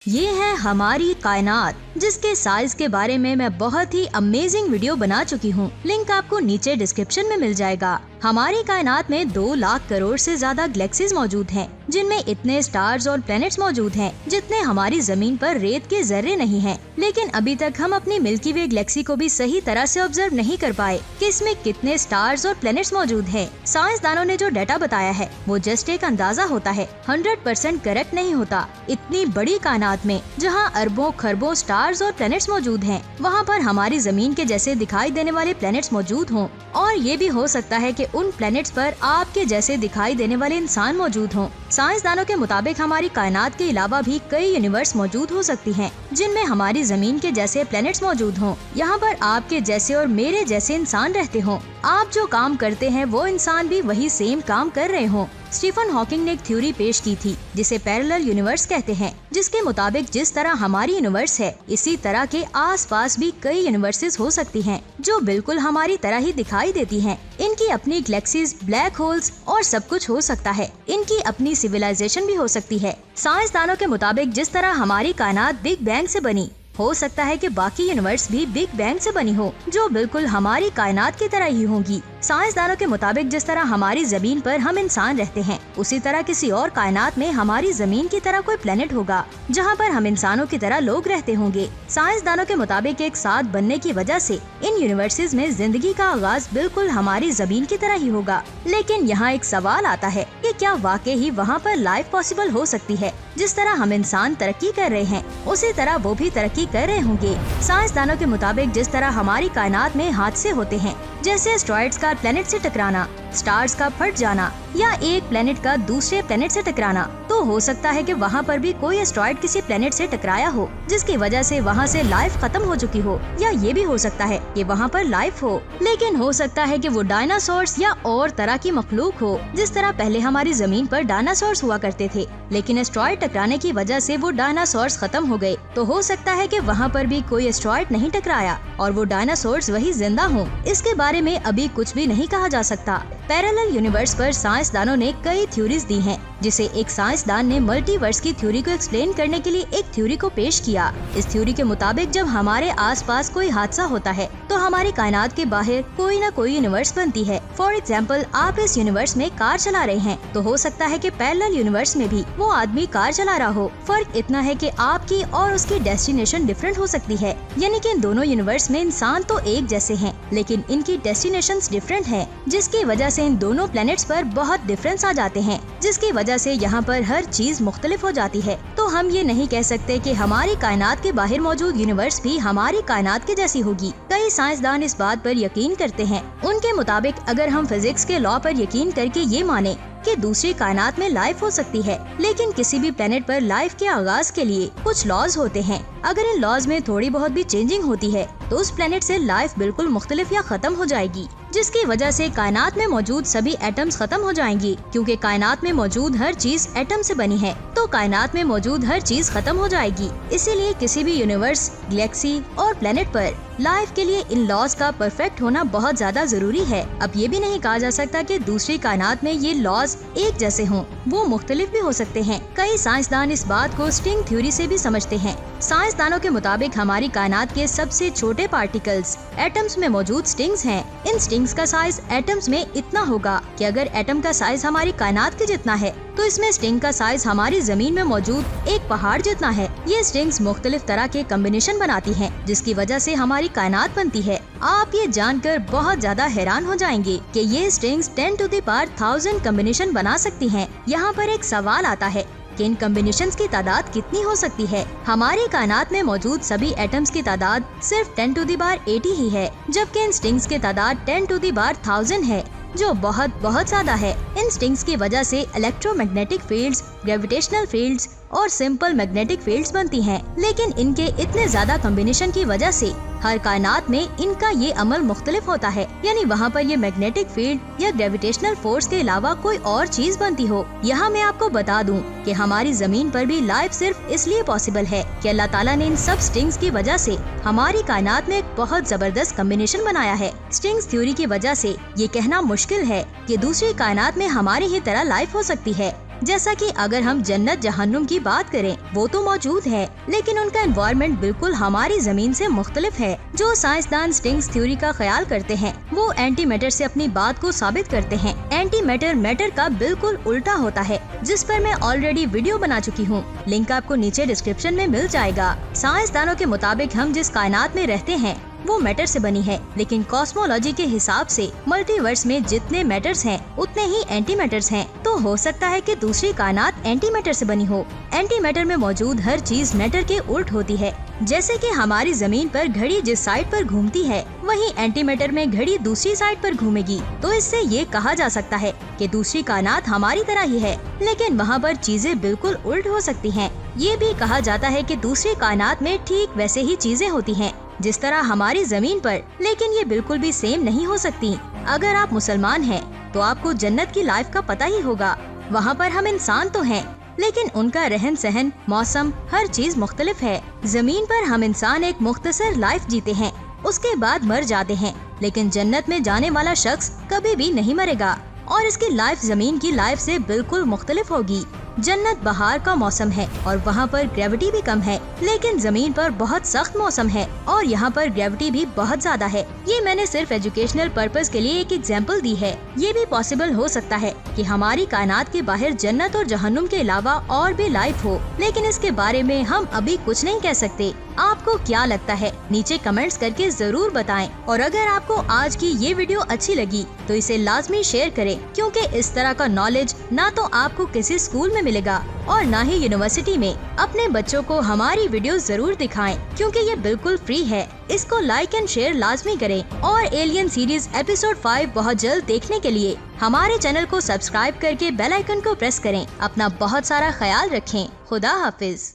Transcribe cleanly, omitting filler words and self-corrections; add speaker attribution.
Speaker 1: ये है हमारी कायनात, जिसके साइज के बारे में मैं बहुत ही अमेजिंग वीडियो बना चुकी हूँ। लिंक आपको नीचे डिस्क्रिप्शन में मिल जाएगा। हमारी कायनात में 2 लाख करोड़ से ज्यादा गैलेक्सीज मौजूद हैं, जिनमें इतने स्टार्स और प्लैनेट्स मौजूद हैं, जितने हमारी जमीन पर रेत के जर्रे नहीं हैं। लेकिन अभी तक हम अपनी मिल्की वे गैलेक्सी को भी सही तरह से ऑब्जर्व नहीं कर पाए कि इसमें कितने स्टार्स और प्लैनेट्स मौजूद हैं। साइंसदानों ने जो डाटा बताया है वो जस्ट एक अंदाजा होता है, 100% करेक्ट नहीं होता। इतनी बड़ी कायनात में जहाँ अरबों खरबों स्टार्स और प्लैनेट्स मौजूद हैं, वहाँ पर हमारी जमीन के जैसे दिखाई देने वाले प्लैनेट्स मौजूद हों, और ये भी हो सकता है कि उन प्लैनेट्स पर आपके जैसे दिखाई देने वाले इंसान मौजूद हों। साइंसदानों के मुताबिक हमारी कायनात के अलावा भी कई यूनिवर्स मौजूद हो सकती हैं, जिनमें हमारी जमीन के जैसे प्लैनेट्स मौजूद हों। यहाँ पर आपके जैसे और मेरे जैसे इंसान रहते हों। आप जो काम करते हैं वो इंसान भी वही सेम काम कर रहे हों। स्टीफन हॉकिंग ने एक थ्योरी पेश की थी, जिसे पैरेलल यूनिवर्स कहते हैं, जिसके मुताबिक जिस तरह हमारी यूनिवर्स है, इसी तरह के आसपास भी कई यूनिवर्सेस हो सकती हैं, जो बिल्कुल हमारी तरह ही दिखाई देती हैं। इनकी अपनी गैलेक्सीज, ब्लैक होल्स और सब कुछ हो सकता है। इनकी अपनी सिविलाइजेशन भी हो सकती है। साइंसदानों के मुताबिक जिस तरह हमारी कायनात बिग बैंग से बनी, हो सकता है कि बाकी यूनिवर्स भी बिग बैंग से बनी हो, जो बिल्कुल हमारी कायनात की तरह ही होगी। साइंसदानों के मुताबिक जिस तरह हमारी जमीन पर हम इंसान रहते हैं, उसी तरह किसी और कायनात में हमारी जमीन की तरह कोई प्लेनेट होगा, जहां पर हम इंसानों की तरह लोग रहते होंगे। साइंसदानों के मुताबिक एक साथ बनने की वजह से इन यूनिवर्सेस में जिंदगी का आगाज बिल्कुल हमारी जमीन की तरह ही होगा। लेकिन यहाँ एक सवाल आता है कि क्या वाकई ही वहाँ पर लाइफ पॉसिबल हो सकती है? जिस तरह हम इंसान तरक्की कर रहे हैं, उसी तरह वो भी तरक्की कर रहे होंगे। साइंसदानों के मुताबिक जिस तरह हमारी कायनात में हादसे होते हैं, जैसे एस्टेरॉइड्स का प्लेनेट से टकराना, स्टार्स का फट जाना या एक प्लेनेट का दूसरे प्लेनेट से टकराना, तो हो सकता है कि वहाँ पर भी कोई एस्टेरॉइड किसी प्लेनेट से टकराया हो, जिसकी वजह से वहाँ से लाइफ खत्म हो चुकी हो। या ये भी हो सकता है कि वहाँ पर लाइफ हो, लेकिन हो सकता है कि वो डायनासोर्स या और तरह की मखलूक हो। जिस तरह पहले हमारी जमीन पर डायनासोर्स हुआ करते थे, लेकिन एस्टेरॉइड टकराने की वजह से वो डायनासोर्स खत्म हो गए, तो हो सकता है कि वहाँ पर भी कोई एस्टेरॉइड नहीं टकराया और वो डायनासोर्स वही जिंदा हों। इसके बारे में अभी कुछ भी नहीं कहा जा सकता। पैरेलल यूनिवर्स पर साइंसदानों ने कई थ्योरीज दी हैं, जिसे एक साइंसदान ने मल्टीवर्स की थ्योरी को एक्सप्लेन करने के लिए एक थ्योरी को पेश किया। इस थ्योरी के मुताबिक जब हमारे आसपास कोई हादसा होता है, तो हमारी कायनात के बाहर कोई न कोई यूनिवर्स बनती है। फॉर एग्जाम्पल, आप इस यूनिवर्स में कार चला रहे हैं, तो हो सकता है कि पैरेलल यूनिवर्स में भी वो आदमी कार चला रहा हो। फर्क इतना है कि आपकी और उसकी डेस्टिनेशन डिफरेंट हो सकती है। यानी कि इन दोनों यूनिवर्स में इंसान तो एक जैसे हैं, लेकिन इनकी डेस्टिनेशंस डिफरेंट हैं, जिसकी वजह से इन दोनों प्लैनेट्स पर बहुत डिफरेंस आ जाते हैं, जिसकी वजह से यहाँ पर हर चीज मुख्तलिफ हो जाती है। तो हम ये नहीं कह सकते कि हमारी कायनात के बाहर मौजूद यूनिवर्स भी हमारी कायनात के जैसी होगी। कई साइंसदान इस बात पर यकीन करते हैं। उनके मुताबिक अगर हम फिजिक्स के लॉ पर यकीन करके ये माने कि दूसरी कायनात में लाइफ हो सकती है, लेकिन किसी भी प्लेनेट पर लाइफ के आगाज के लिए कुछ लॉज होते हैं। अगर इन लॉज में थोड़ी बहुत भी चेंजिंग होती है, तो उस प्लेनेट से लाइफ बिल्कुल मुख्तलिफ या खत्म हो जाएगी, जिसकी वजह से कायनात में मौजूद सभी एटम्स खत्म हो जाएंगी। क्योंकि कायनात में मौजूद हर चीज एटम से बनी है, तो कायनात में मौजूद हर चीज खत्म हो जाएगी। इसीलिए किसी भी यूनिवर्स, गैलेक्सी और प्लेनेट पर लाइफ के लिए इन लॉज का परफेक्ट होना बहुत ज्यादा जरूरी है। अब ये भी नहीं कहा जा सकता कि दूसरी कायनात में ये लॉज एक जैसे हों, वो मुख्तलिफ भी हो सकते हैं। कई साइंसदान इस बात को स्ट्रिंग थ्योरी से भी समझते हैं। साइंसदानों के मुताबिक हमारी कायनात के सबसे छोटे पार्टिकल्स एटम्स में मौजूद स्ट्रिंग्स हैं। इन स्ट्रिंग्स का साइज एटम्स में इतना होगा कि अगर एटम का साइज हमारी कायनात के जितना है, तो इसमें स्ट्रिंग का साइज हमारी जमीन में मौजूद एक पहाड़ जितना है। ये स्ट्रिंग्स मुख्तलिफ तरह के कॉम्बिनेशन बनाती हैं, जिसकी वजह से हमारी कायनात बनती है। आप ये जानकर बहुत ज्यादा हैरान हो जाएंगे कि ये strings 10 to the power 1000 combination बना सकती हैं। यहाँ पर एक सवाल आता है कि इन कॉम्बिनेशंस की तादाद कितनी हो सकती है? हमारी कायनात में मौजूद सभी एटम्स की तादाद सिर्फ 10 टू द पावर 80 ही है, जबकि इन स्ट्रिंग्स की तादाद 10 टू द पावर 1000 है, जो बहुत ज्यादा है। इन स्ट्रिंग्स की वजह से इलेक्ट्रोमैग्नेटिक फील्ड्स, ग्रेविटेशनल फील्ड्स और सिंपल मैग्नेटिक फील्ड्स बनती हैं। लेकिन इनके इतने ज्यादा कॉम्बिनेशन की वजह से हर कायनात में इनका ये अमल मुख्तलिफ होता है। यानी वहाँ पर ये मैग्नेटिक फील्ड या ग्रेविटेशनल फोर्स के अलावा कोई और चीज बनती हो। यहाँ मैं आपको बता दूँ कि हमारी जमीन पर भी लाइफ सिर्फ इसलिए पॉसिबल है कि अल्लाह ताला ने इन सब स्ट्रिंग्स की वजह से हमारी कायनात में एक बहुत जबरदस्त कॉम्बिनेशन बनाया है। स्ट्रिंग्स थ्योरी की वजह से ये कहना मुश्किल है कि दूसरी कायनात में हमारी ही तरह लाइफ हो सकती है। जैसा कि अगर हम जन्नत जहन्नुम की बात करें, वो तो मौजूद है, लेकिन उनका एनवायरनमेंट बिल्कुल हमारी जमीन से मुख्तलिफ है। जो साइंसदान स्ट्रिंग्स थ्योरी का ख्याल करते हैं, वो एंटी मैटर से अपनी बात को साबित करते हैं। एंटी मैटर मैटर का बिल्कुल उल्टा होता है, जिस पर मैं ऑलरेडी वीडियो बना चुकी हूँ। लिंक आपको नीचे डिस्क्रिप्शन में मिल जाएगा। साइंसदानों के मुताबिक हम जिस कायनात में रहते हैं वो मैटर से बनी है, लेकिन कॉस्मोलॉजी के हिसाब से मल्टीवर्स में जितने मैटर्स हैं उतने ही एंटी मैटर्स हैं। तो हो सकता है कि दूसरी कायनात एंटी मैटर से बनी हो। एंटी मैटर में मौजूद हर चीज मैटर के उल्ट होती है। जैसे कि हमारी जमीन पर घड़ी जिस साइड पर घूमती है, वही एंटी मैटर में घड़ी दूसरी साइड पर घूमेगी। तो इससे ये कहा जा सकता है कि दूसरी कायनात हमारी तरह ही है, लेकिन वहाँ पर चीजें बिल्कुल उल्ट हो सकती हैं। ये भी कहा जाता है कि दूसरी कायनात में ठीक वैसे ही चीजें होती हैं जिस तरह हमारी जमीन पर, लेकिन ये बिल्कुल भी सेम नहीं हो सकती। अगर आप मुसलमान हैं, तो आपको जन्नत की लाइफ का पता ही होगा। वहाँ पर हम इंसान तो हैं, लेकिन उनका रहन सहन, मौसम, हर चीज मुख्तलिफ है। जमीन पर हम इंसान एक मुख्तसर लाइफ जीते हैं, उसके बाद मर जाते हैं, लेकिन जन्नत में जाने वाला शख्स कभी भी नहीं मरेगा और इसकी लाइफ जमीन की लाइफ से बिल्कुल मुख्तलिफ होगी। जन्नत बहार का मौसम है और वहाँ पर ग्रेविटी भी कम है, लेकिन जमीन पर बहुत सख्त मौसम है और यहाँ पर ग्रेविटी भी बहुत ज्यादा है। ये मैंने सिर्फ एजुकेशनल पर्पस के लिए एक एग्जांपल दी है। ये भी पॉसिबल हो सकता है कि हमारी कायनात के बाहर जन्नत और जहन्नुम के अलावा और भी लाइफ हो, लेकिन इसके बारे में हम अभी कुछ नहीं कह सकते। आपको क्या लगता है, नीचे कमेंट्स करके जरूर बताएं। और अगर आपको आज की ये वीडियो अच्छी लगी तो इसे लाजमी शेयर करें, क्योंकि इस तरह का नॉलेज ना तो आपको किसी स्कूल में मिलेगा और ना ही यूनिवर्सिटी में। अपने बच्चों को हमारी वीडियो जरूर दिखाएं, क्योंकि ये बिल्कुल फ्री है। इसको लाइक एंड शेयर लाजमी करें और एलियन सीरीज एपिसोड 5 बहुत जल्द देखने के लिए हमारे चैनल को सब्सक्राइब करके बेल आइकन को प्रेस करें। अपना बहुत सारा ख्याल रखें। खुदा हाफिज।